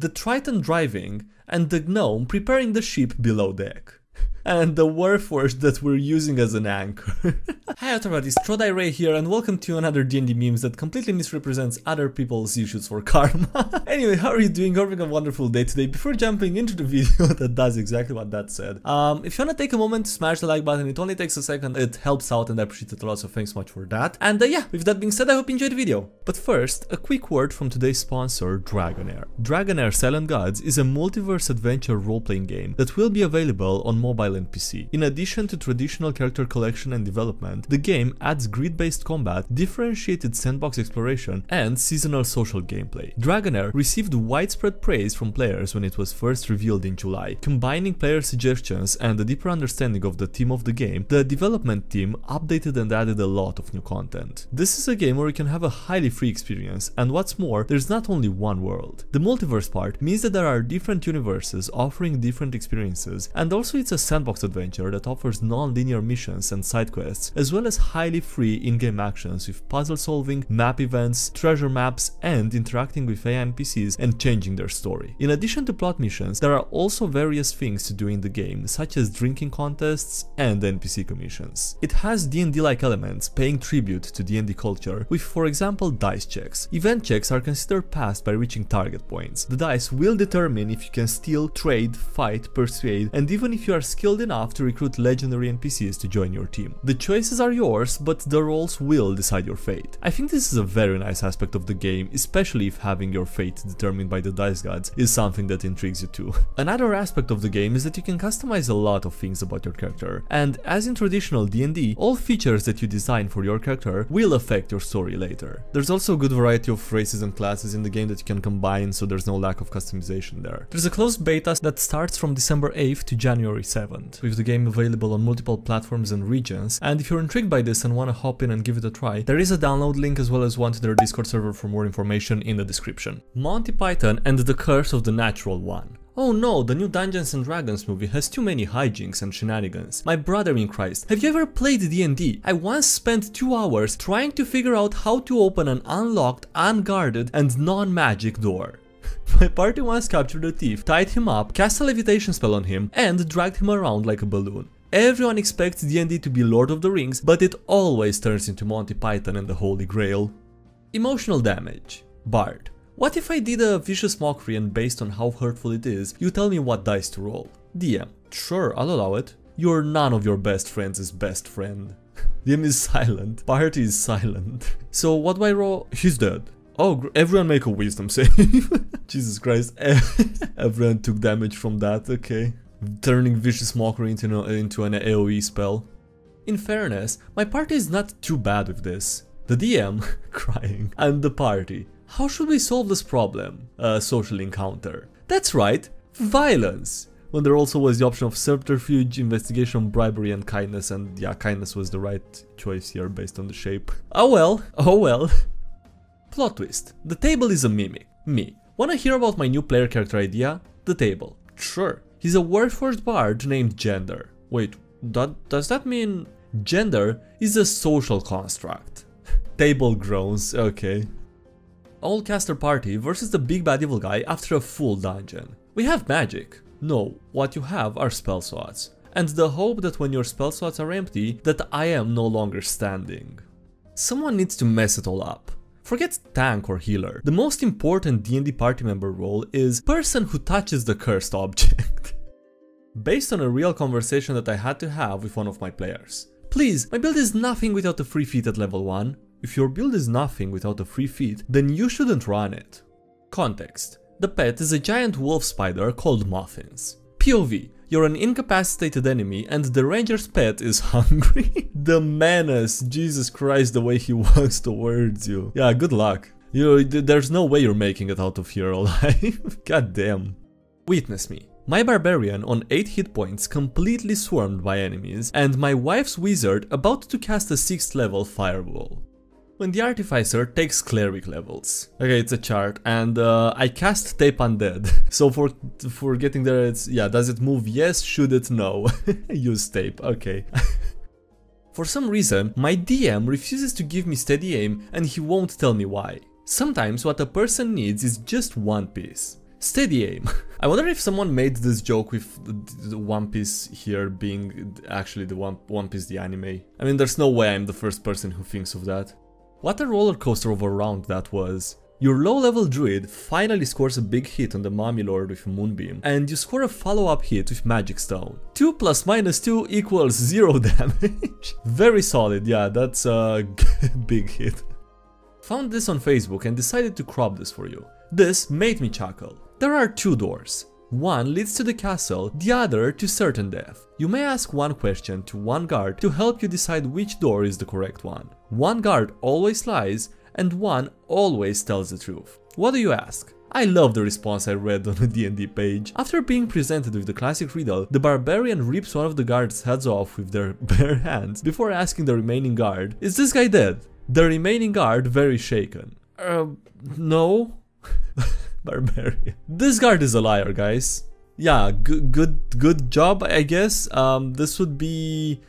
the Triton driving, and the gnome preparing the ship below deck. And the warforged that we're using as an anchor. Hi everybody, it's SkyDieRay here and welcome to another D&D memes that completely misrepresents other people's issues for karma. Anyway, how are you doing? Having a wonderful day today. Before jumping into the video that does exactly what that said, if you wanna take a moment to smash the like button, it only takes a second, it helps out and I appreciate it a lot, so thanks so much for that. And yeah, with that being said, I hope you enjoyed the video. But first, a quick word from today's sponsor, Dragonair. Dragonair Silent Gods is a multiverse adventure role-playing game that will be available on mobile and PC. In addition to traditional character collection and development, the game adds grid-based combat, differentiated sandbox exploration, and seasonal social gameplay. Dragonair received widespread praise from players when it was first revealed in July. Combining player suggestions and a deeper understanding of the theme of the game, the development team updated and added a lot of new content. This is a game where you can have a highly free experience, and what's more, there's not only one world. The multiverse part means that there are different universes offering different experiences, and also it's a sandbox adventure that offers non-linear missions and side quests, as well as highly free in-game actions with puzzle solving, map events, treasure maps, and interacting with AI NPCs and changing their story. In addition to plot missions, there are also various things to do in the game, such as drinking contests and NPC commissions. It has D&D-like elements, paying tribute to D&D culture, with, for example, dice checks. Event checks are considered passed by reaching target points. The dice will determine if you can steal, trade, fight, persuade, and even if you are skilled enough to recruit legendary NPCs to join your team. The choices are yours, but the roles will decide your fate. I think this is a very nice aspect of the game, especially if having your fate determined by the dice gods is something that intrigues you too. Another aspect of the game is that you can customize a lot of things about your character, and as in traditional D&D, all features that you design for your character will affect your story later. There's also a good variety of races and classes in the game that you can combine, so there's no lack of customization there. There's a closed beta that starts from December 8th to January 7th, with the game available on multiple platforms and regions, and if you're intrigued by this and want to hop in and give it a try, there is a download link as well as one to their Discord server for more information in the description. Monty Python and the Curse of the Natural One. Oh no, the new Dungeons & Dragons movie has too many hijinks and shenanigans. My brother in Christ, have you ever played D&D? I once spent 2 hours trying to figure out how to open an unlocked, unguarded, and non-magic door. My party once captured a thief, tied him up, cast a levitation spell on him, and dragged him around like a balloon. Everyone expects D&D to be Lord of the Rings, but it always turns into Monty Python and the Holy Grail. Emotional damage. Bard. What if I did a vicious mockery and based on how hurtful it is, you tell me what dice to roll? DM. Sure, I'll allow it. You're none of your best friends' best friend. DM is silent. Party is silent. So what do I roll? He's dead. Oh, everyone make a wisdom save. Jesus Christ. Everyone took damage from that, okay. Turning vicious mockery into an AoE spell. In fairness, my party is not too bad with this. The DM, crying, and the party. How should we solve this problem? Social encounter. That's right, violence. When there also was the option of subterfuge, investigation, bribery, and kindness, and yeah, kindness was the right choice here based on the shape. Oh well, oh well. Plot twist. The table is a mimic. Me. Wanna hear about my new player character idea? The table. Sure. He's a warforged bard named Gender. Wait, does that mean gender is a social construct? Table groans, okay. All caster party versus the big bad evil guy after a full dungeon. We have magic. No, what you have are spell slots. And the hope that when your spell slots are empty, that I am no longer standing. Someone needs to mess it all up. Forget tank or healer. The most important D&D party member role is person who touches the cursed object. Based on a real conversation that I had to have with one of my players. Please, my build is nothing without a free feat at level 1. If your build is nothing without a free feat, then you shouldn't run it. Context. The pet is a giant wolf spider called Muffins. POV. You're an incapacitated enemy and the ranger's pet is hungry. The menace, Jesus Christ, the way he walks towards you. Yeah, good luck. There's no way you're making it out of here alive. God damn. Witness me. My barbarian on 8 hit points completely swarmed by enemies and my wife's wizard about to cast a 6th level fireball. When the artificer takes cleric levels. Okay, it's a chart, and I cast tape undead. So for getting there, it's yeah. Does it move? Yes. Should it? No. Use tape. Okay. For some reason, my DM refuses to give me steady aim, and he won't tell me why. Sometimes what a person needs is just one piece. Steady aim. I wonder if someone made this joke with the One Piece here being actually the One Piece the anime. I mean, there's no way I'm the first person who thinks of that. What a roller coaster of a round that was. Your low-level druid finally scores a big hit on the Mummy Lord with Moonbeam, and you score a follow-up hit with Magic Stone. 2 + -2 equals 0 damage. Very solid, yeah, that's a big hit. Found this on Facebook and decided to crop this for you. This made me chuckle. There are 2 doors. One leads to the castle, the other to certain death. You may ask one question to one guard to help you decide which door is the correct one. One guard always lies, and one always tells the truth. What do you ask? I love the response I read on the D&D page. After being presented with the classic riddle, the barbarian rips one of the guards' heads off with their bare hands before asking the remaining guard, "Is this guy dead?" The remaining guard very shaken. No? Barbarian. This guard is a liar, guys. Yeah, good job, I guess. This would be...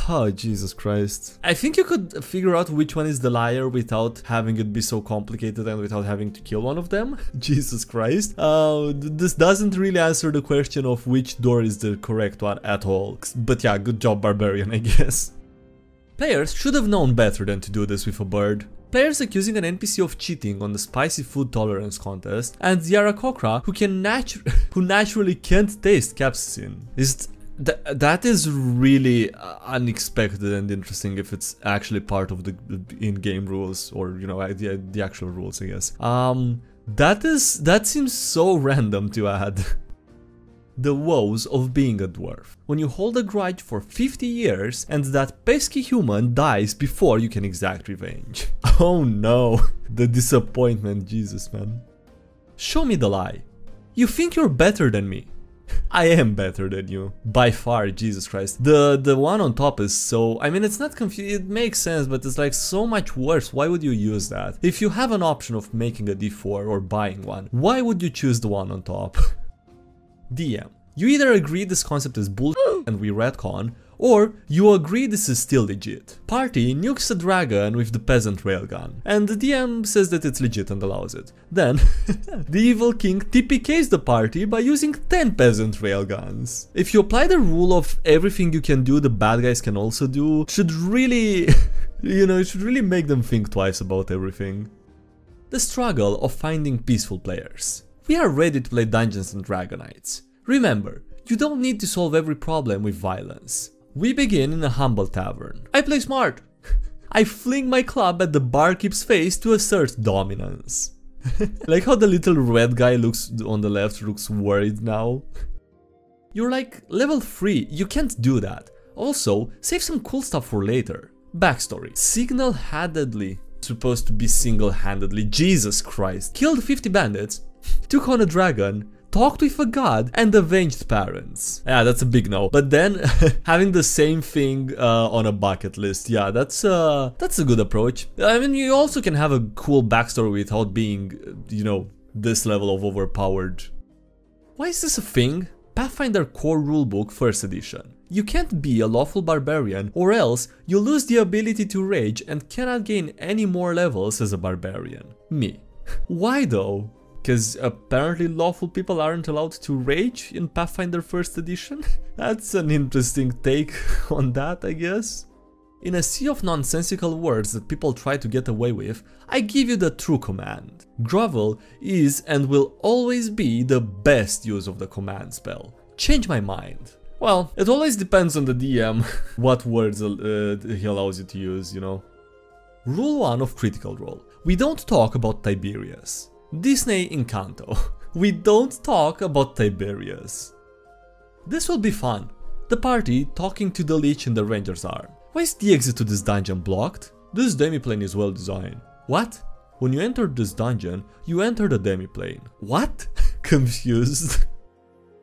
Oh, Jesus Christ. I think you could figure out which one is the liar without having it be so complicated and without having to kill one of them. Jesus Christ. This doesn't really answer the question of which door is the correct one at all. But yeah, good job, Barbarian, I guess. Players should have known better than to do this with a bird. Players accusing an NPC of cheating on the spicy food tolerance contest, and the Aarakocra who naturally can't taste capsaicin. That is really unexpected and interesting if it's actually part of the in-game rules, or you know, the actual rules, I guess. That seems so random to add. The woes of being a dwarf. When you hold a grudge for 50 years and that pesky human dies before you can exact revenge. Oh no, the disappointment, Jesus man. Show me the lie. You think you're better than me. I am better than you. By far, Jesus Christ. The one on top is so... I mean, it's not confusing, it makes sense, but it's like so much worse. Why would you use that? If you have an option of making a D4 or buying one, why would you choose the one on top? DM. You either agree this concept is bullshit and we retcon, or you agree this is still legit. Party nukes a dragon with the peasant railgun, and the DM says that it's legit and allows it. Then, the evil king TPKs the party by using 10 peasant railguns. If you apply the rule of everything you can do, the bad guys can also do, it should really, you know, it should really make them think twice about everything. The struggle of finding peaceful players. We are ready to play Dungeons and Dragonites. Remember, you don't need to solve every problem with violence. We begin in a humble tavern. I play smart. I fling my club at the barkeep's face to assert dominance. Like how the little red guy looks on the left looks worried now. You're like level 3, you can't do that. Also, save some cool stuff for later. Backstory. Single-handedly, supposed to be single-handedly, Jesus Christ. Killed 50 bandits, took on a dragon, talked with a god, and avenged parents. Yeah, that's a big no. But then, having the same thing on a bucket list, yeah, that's a good approach. I mean, you also can have a cool backstory without being, you know, this level of overpowered. Why is this a thing? Pathfinder Core Rulebook 1st edition. You can't be a lawful barbarian, or else you lose the ability to rage and cannot gain any more levels as a barbarian. Me. Why though? Because apparently lawful people aren't allowed to rage in Pathfinder 1st edition? That's an interesting take on that, I guess. In a sea of nonsensical words that people try to get away with, I give you the true command. Grovel is and will always be the best use of the command spell. Change my mind. Well, it always depends on the DM what words he allows you to use, you know. Rule 1 of Critical Role. We don't talk about Tiberius. Disney Encanto. We don't talk about Tiberius. This will be fun. The party talking to the leech in the ranger's arm. Why is the exit to this dungeon blocked? This demiplane is well designed. What? When you entered this dungeon, you entered a demiplane. What? Confused.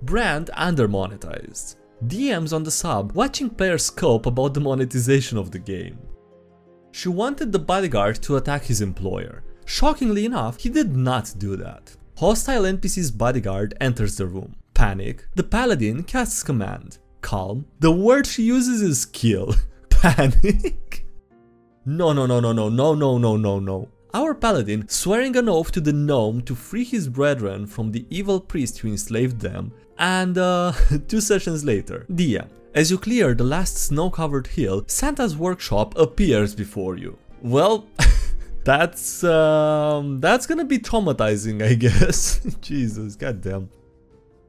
Brand undermonetized. DMs on the sub watching players scope about the monetization of the game. She wanted the bodyguard to attack his employer. Shockingly enough, he did not do that. Hostile NPC's bodyguard enters the room. Panic. The paladin casts command. Calm. The word she uses is kill. Panic. No. Our paladin swearing an oath to the gnome to free his brethren from the evil priest who enslaved them, and 2 sessions later, DM. As you clear the last snow-covered hill, Santa's workshop appears before you. Well, that's gonna be traumatizing, I guess. Jesus, goddamn.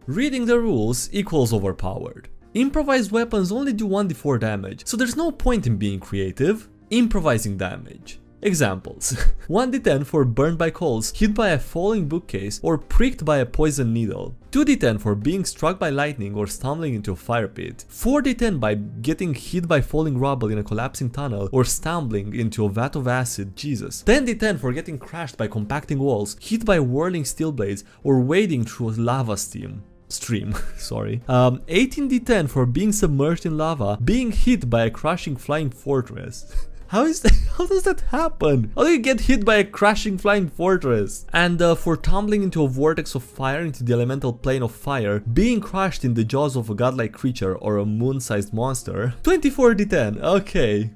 Reading the rules equals overpowered. Improvised weapons only do 1d4 damage, so there's no point in being creative. Improvising damage. Examples: 1d10 for burned by coals, hit by a falling bookcase, or pricked by a poison needle. 2d10 for being struck by lightning or stumbling into a fire pit. 4d10 by getting hit by falling rubble in a collapsing tunnel or stumbling into a vat of acid, Jesus. 10d10 for getting crashed by compacting walls, hit by whirling steel blades, or wading through a lava stream, sorry. 18d10 for being submerged in lava, being hit by a crashing flying fortress. How does that happen? How do you get hit by a crashing flying fortress? And for tumbling into a vortex of fire into the elemental plane of fire, being crushed in the jaws of a godlike creature or a moon-sized monster. 24d10, okay.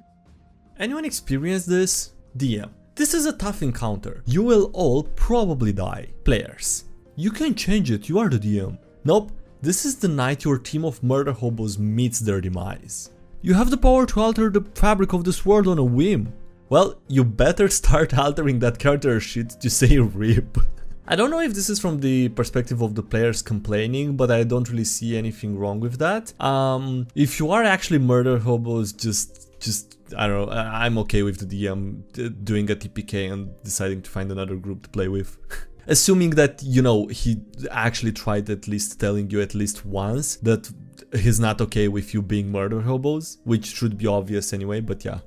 Anyone experience this? DM. This is a tough encounter. You will all probably die. Players. You can change it, you are the DM. Nope, this is the night your team of murder hobos meets their demise. You have the power to alter the fabric of this world on a whim. Well, you better start altering that character shit to say RIP. I don't know if this is from the perspective of the players complaining, but I don't really see anything wrong with that. If you are actually murder hobos, just I don't know, I'm okay with the DM doing a TPK and deciding to find another group to play with. Assuming that, you know, he actually tried at least telling you at least once that he's not okay with you being murder hobos, which should be obvious anyway, but yeah.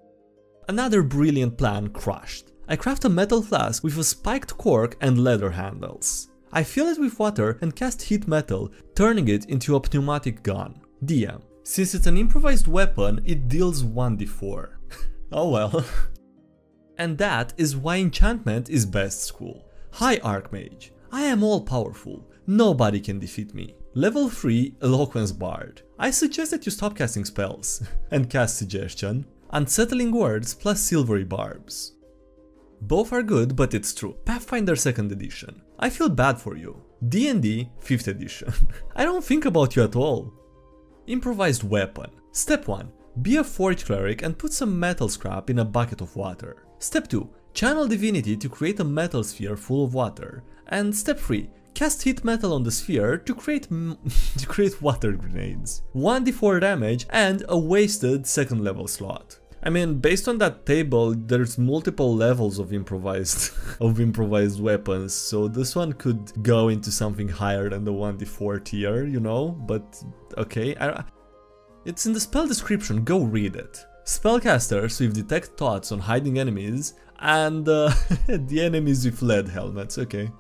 Another brilliant plan crushed. I craft a metal flask with a spiked cork and leather handles. I fill it with water and cast heat metal, turning it into a pneumatic gun. DM. Since it's an improvised weapon, it deals 1d4. Oh well. And that is why enchantment is best school. Hi Archmage, I am all powerful, nobody can defeat me. Level 3 Eloquence Bard. I suggest that you stop casting spells. And cast suggestion: Unsettling Words plus Silvery Barbs. Both are good, but it's true. Pathfinder 2nd edition. I feel bad for you. D&D 5th edition. I don't think about you at all. Improvised weapon. Step 1. Be a forge cleric and put some metal scrap in a bucket of water. Step 2. Channel divinity to create a metal sphere full of water. And step 3. Cast heat metal on the sphere to create water grenades. 1d4 damage and a wasted 2nd level slot. I mean, based on that table, there's multiple levels of improvised weapons, so this one could go into something higher than the 1d4 tier, you know, but okay. It's in the spell description, go read it. Spellcasters with detect thoughts on hiding enemies, and the enemies with lead helmets, okay.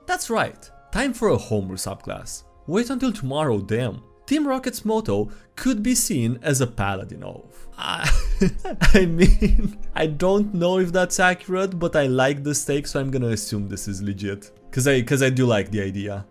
That's right, time for a homebrew subclass. Wait until tomorrow, damn. Team Rocket's motto could be seen as a paladin oath. I mean, I don't know if that's accurate, but I like the stake, so I'm gonna assume this is legit. Cause I do like the idea.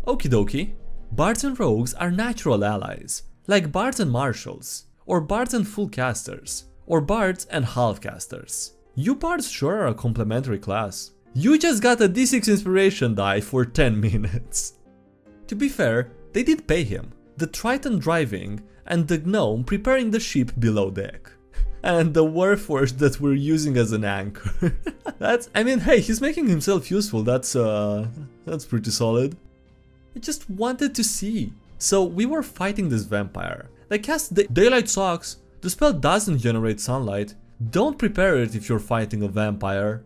Okie dokie. Bards and rogues are natural allies, like bards and marshals, or bards and full casters, or bards and half casters. You bards sure are a complementary class. You just got a d6 inspiration die for 10 minutes. To be fair, they did pay him, the Triton driving and the gnome preparing the ship below deck. And the warforged that we're using as an anchor. I mean, hey, he's making himself useful, that's pretty solid. I just wanted to see. So we were fighting this vampire. They cast daylight sucks, the spell doesn't generate sunlight, don't prepare it if you're fighting a vampire.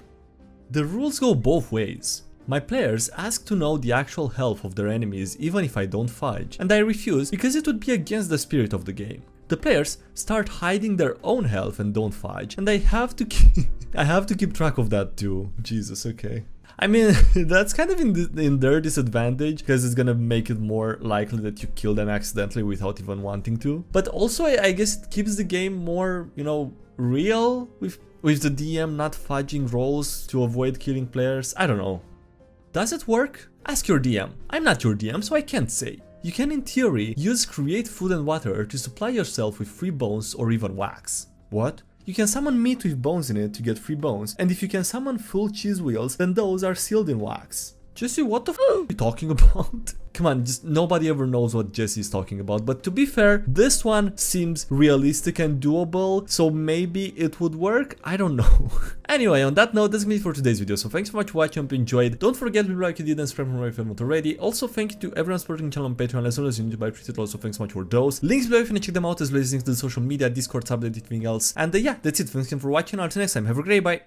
The rules go both ways. My players ask to know the actual health of their enemies even if I don't fudge, and I refuse because it would be against the spirit of the game. The players start hiding their own health and don't fudge, and I have to keep track of that too. Jesus, okay. I mean, that's kind of in their disadvantage, because it's gonna make it more likely that you kill them accidentally without even wanting to. But also, I guess it keeps the game more, you know, real, with the DM not fudging rolls to avoid killing players. I don't know. Does it work? Ask your DM. I'm not your DM, so I can't say. You can, in theory, use create food and water to supply yourself with free bones or even wax. What? You can summon meat with bones in it to get free bones, and if you can summon full cheese wheels, then those are sealed in wax. Jesse, what the f are you talking about? Come on, just nobody ever knows what Jesse is talking about, but to be fair, this one seems realistic and doable, so maybe it would work? I don't know. Anyway, on that note, that's me for today's video, so thanks so much for watching, hope you enjoyed. Don't forget to like you did and subscribe if you haven't already. Also, thank you to everyone supporting the channel on Patreon as well as YouTube. I appreciate it also, thanks so much for those. Links below if you want to check them out, as well as links to the social media, Discord, Subreddit, anything else. And yeah, that's it, thanks again for watching, until next time, have a great bye.